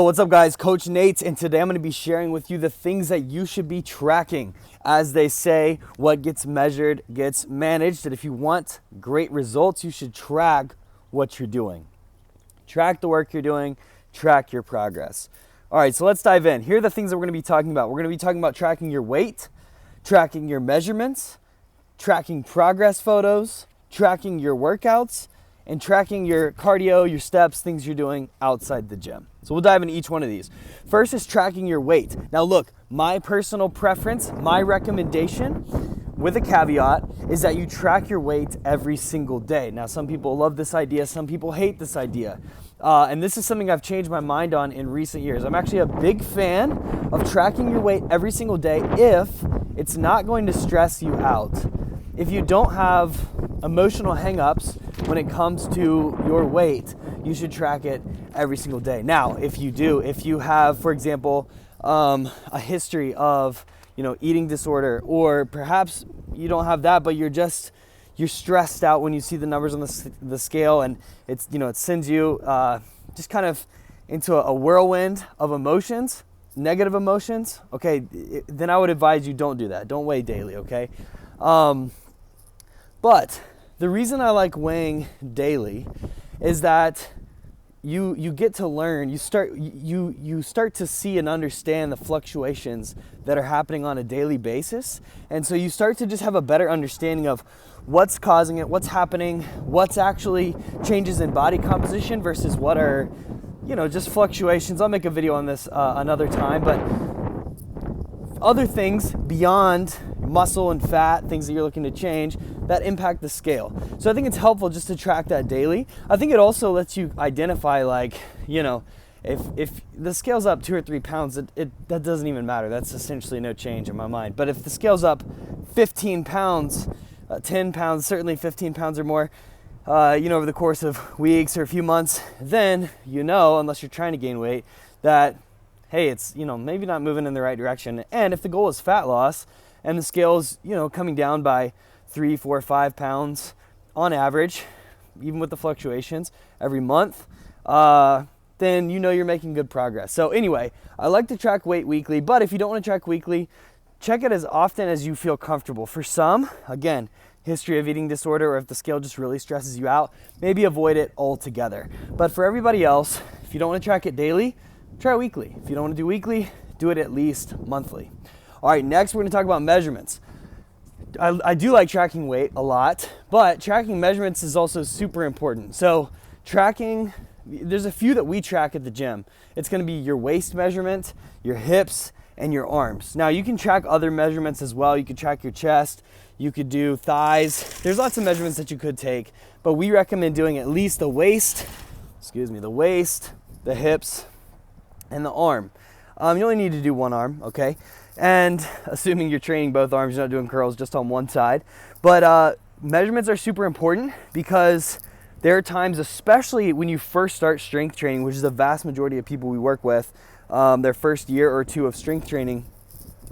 What's up guys, Coach Nate, and today I'm going to be sharing with you the things that you should be tracking. As they say, what gets measured gets managed, and if you want great results, you should track what you're doing. Track the work you're doing, track your progress. All right, so let's dive in. Here are the things that we're going to be talking about. We're going to be talking about tracking your weight, tracking your measurements, tracking progress photos, tracking your workouts, and tracking your cardio, your steps, things you're doing outside the gym. So we'll dive into each one of these. First is tracking your weight. Now look, my personal preference, my recommendation, with a caveat, is that you track your weight every single day. Now some people love this idea, some people hate this idea. And this is something I've changed my mind on in recent years. I'm actually a big fan of tracking your weight every single day if it's not going to stress you out. If you don't have emotional hang-ups when it comes to your weight, you should track it every single day. Now, if you have, for example, a history of, eating disorder, or perhaps you don't have that, but you're stressed out when you see the numbers on the scale, and it sends you just kind of into a whirlwind of emotions, negative emotions. Okay, then I would advise you don't do that. Don't weigh daily. Okay. But the reason I like weighing daily is that you get to learn, you start to see and understand the fluctuations that are happening on a daily basis. And so you start to just have a better understanding of what's causing it, what's happening, what's actually changes in body composition versus what are, just fluctuations. I'll make a video on this another time, but other things beyond muscle and fat, things that you're looking to change, that impact the scale. So I think it's helpful just to track that daily. I think it also lets you identify, if the scale's up 2 or 3 pounds, that doesn't even matter. That's essentially no change in my mind. But if the scale's up 15 pounds, 10 pounds, certainly 15 pounds or more, over the course of weeks or a few months, then unless you're trying to gain weight, that, hey, it's, maybe not moving in the right direction. And if the goal is fat loss, and the scale's, coming down by 3, 4, 5 pounds on average, even with the fluctuations every month, then you're making good progress. So anyway, I like to track weight weekly, but if you don't want to track weekly, check it as often as you feel comfortable. For some, again, history of eating disorder, or if the scale just really stresses you out, maybe avoid it altogether. But for everybody else, if you don't want to track it daily, try it weekly. If you don't want to do weekly, do it at least monthly. All right, next we're going to talk about measurements. I do like tracking weight a lot, but tracking measurements is also super important. So there's a few that we track at the gym. It's going to be your waist measurement, your hips, and your arms. Now you can track other measurements as well. You could track your chest, you could do thighs. There's lots of measurements that you could take, but we recommend doing at least the waist, the hips, and the arm. You only need to do one arm, okay? And assuming you're training both arms, you're not doing curls just on one side. But measurements are super important because there are times, especially when you first start strength training, which is the vast majority of people we work with, their first year or two of strength training,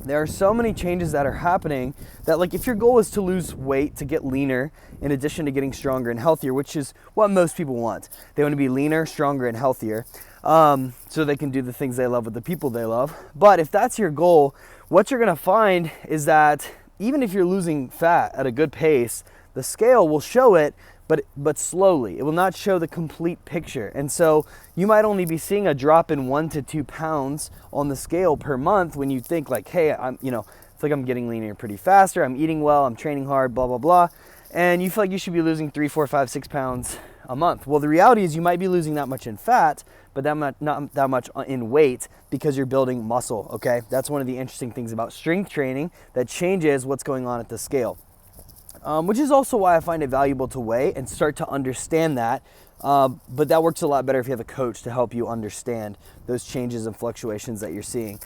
there are so many changes that are happening that, if your goal is to lose weight, to get leaner, in addition to getting stronger and healthier, which is what most people want. They want to be leaner, stronger, and healthier, so they can do the things they love with the people they love. But if that's your goal, what you're going to find is that even if you're losing fat at a good pace, the scale will show it, but slowly. It will not show the complete picture. And so you might only be seeing a drop in 1 to 2 pounds on the scale per month when you think hey, it's like I'm getting leaner pretty faster, I'm eating well, I'm training hard, blah, blah, blah. And you feel like you should be losing 3, 4, 5, 6 pounds a month. Well, the reality is you might be losing that much in fat, but not that much in weight because you're building muscle, okay? That's one of the interesting things about strength training that changes what's going on at the scale. Which is also why I find it valuable to weigh and start to understand that. But that works a lot better if you have a coach to help you understand those changes and fluctuations that you're seeing.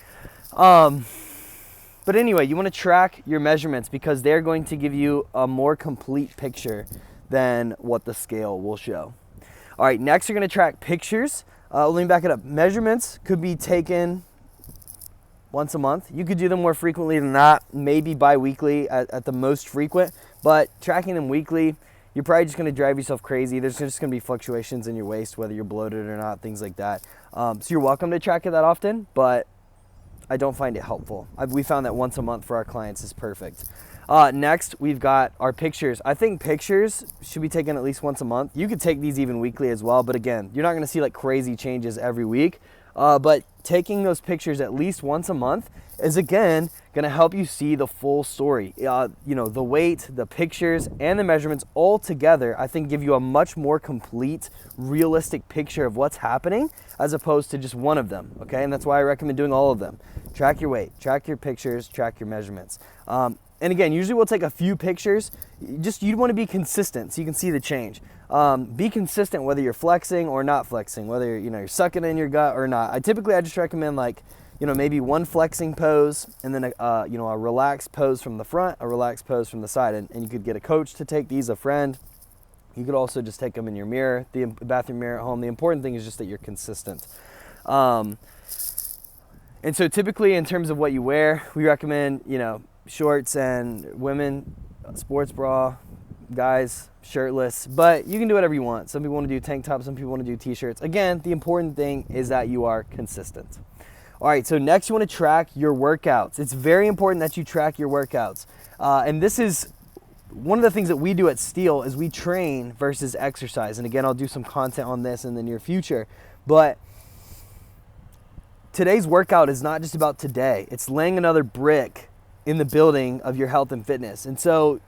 But anyway, you want to track your measurements because they're going to give you a more complete picture than what the scale will show. All right, next you're going to track pictures. Let me back it up. Measurements could be taken once a month. You could do them more frequently than that, maybe bi-weekly at the most frequent, but tracking them weekly, you're probably just going to drive yourself crazy. There's just going to be fluctuations in your waist, whether you're bloated or not, things like that. So you're welcome to track it that often, but I don't find it helpful. We found that once a month for our clients is perfect. Next, we've got our pictures. I think pictures should be taken at least once a month. You could take these even weekly as well, but again, you're not going to see like crazy changes every week. But taking those pictures at least once a month is, again, going to help you see the full story. The weight, the pictures, and the measurements all together, I think, give you a much more complete, realistic picture of what's happening as opposed to just one of them, okay? And that's why I recommend doing all of them. Track your weight, track your pictures, track your measurements. And again, usually we'll take a few pictures. You'd want to be consistent so you can see the change. Be consistent whether you're flexing or not flexing, whether you're sucking in your gut or not. I just recommend maybe one flexing pose and then a relaxed pose from the front, a relaxed pose from the side. And you could get a coach to take these, a friend. You could also just take them in your mirror, the bathroom mirror at home. The important thing is just that you're consistent. And so typically in terms of what you wear, we recommend, shorts, and women, sports bra, guys, shirtless, but you can do whatever you want. Some people want to do tank tops, some people want to do t-shirts. Again, the important thing is that you are consistent. All right, so next you want to track your workouts. It's very important that you track your workouts. And this is one of the things that we do at Steel is we train versus exercise. And again, I'll do some content on this in the near future, but today's workout is not just about today. It's laying another brick in the building of your health and fitness. And so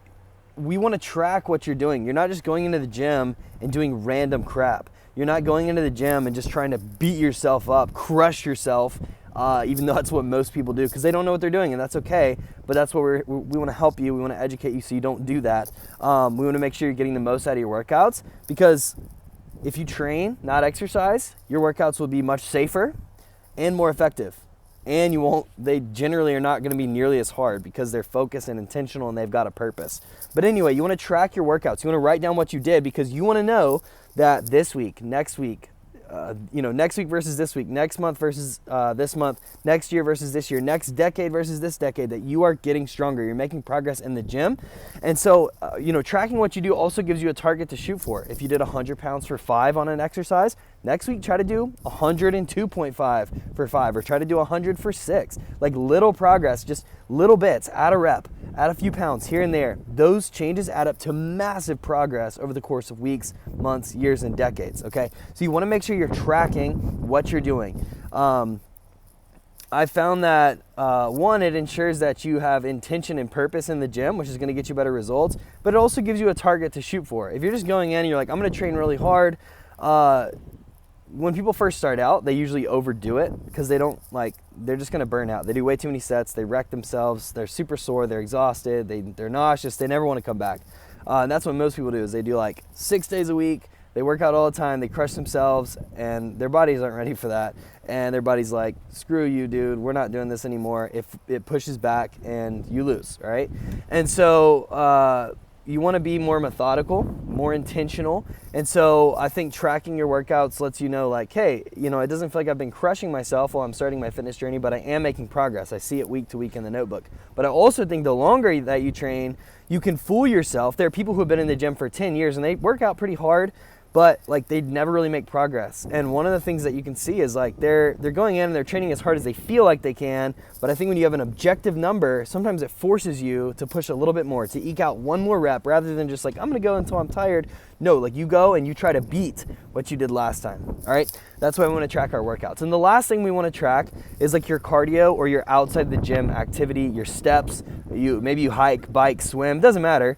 we want to track what you're doing. You're not just going into the gym and doing random crap. You're not going into the gym and just trying to beat yourself up, crush yourself, even though that's what most people do because they don't know what they're doing, and that's okay. But that's what we want to help you. We want to educate you so you don't do that. We want to make sure you're getting the most out of your workouts, because if you train, not exercise, your workouts will be much safer and more effective. And they generally are not going to be nearly as hard because they're focused and intentional and they've got a purpose. But anyway, you want to track your workouts. You want to write down what you did because you want to know that this week, next week, next week versus this week, next month versus this month, next year versus this year, next decade versus this decade, that you are getting stronger. You're making progress in the gym. And so, tracking what you do also gives you a target to shoot for. If you did 100 pounds for 5 on an exercise, next week try to do 102.5 for 5, or try to do 100 for 6. Like little progress, just little bits, add a rep, add a few pounds here and there. Those changes add up to massive progress over the course of weeks, months, years, and decades, okay? So you want to make sure you're tracking what you're doing. I found that, one, it ensures that you have intention and purpose in the gym, which is going to get you better results, but it also gives you a target to shoot for. If you're just going in and you're like, I'm going to train really hard, when people first start out, they usually overdo it because they're just going to burn out. They do way too many sets, they wreck themselves, they're super sore, they're exhausted, they're nauseous, they never want to come back. And that's what most people do, is they do 6 days a week, they work out all the time, they crush themselves, and their bodies aren't ready for that. And their body's like, screw you, dude, we're not doing this anymore. If it pushes back and you lose, right? And so you want to be more methodical, more intentional. And so I think tracking your workouts lets you know, hey, it doesn't feel like I've been crushing myself while I'm starting my fitness journey, but I am making progress. I see it week to week in the notebook. But I also think the longer that you train, you can fool yourself. There are people who have been in the gym for 10 years and they work out pretty hard, but they never really make progress. And one of the things that you can see is they're going in and they're training as hard as they feel like they can, but I think when you have an objective number, sometimes it forces you to push a little bit more, to eke out one more rep rather than just I'm gonna go until I'm tired. No, you go and you try to beat what you did last time, all right? That's why we wanna track our workouts. And the last thing we wanna track is your cardio or your outside the gym activity, your steps, maybe you hike, bike, swim, doesn't matter.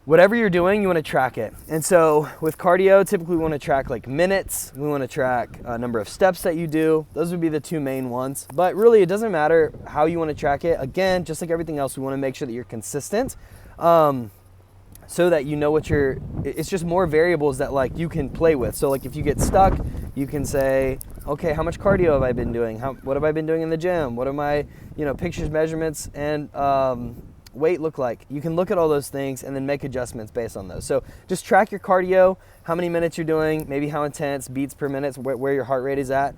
Whatever you're doing, you want to track it. And so with cardio, typically we want to track minutes. We want to track a number of steps that you do. Those would be the two main ones. But really, it doesn't matter how you want to track it. Again, just like everything else, we want to make sure that you're consistent, so that you know it's just more variables that you can play with. So if you get stuck, you can say, okay, how much cardio have I been doing? What have I been doing in the gym? What are my, pictures, measurements, and weight look like? You can look at all those things and then make adjustments based on those. So just track your cardio, how many minutes you're doing, maybe how intense, beats per minute, where your heart rate is at,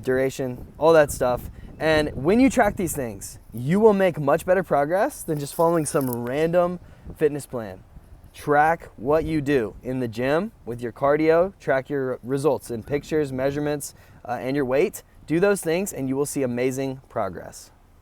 duration, all that stuff. And when you track these things, you will make much better progress than just following some random fitness plan. track what you do in the gym with your cardio, track your results in pictures, measurements, and your weight. Do those things and you will see amazing progress.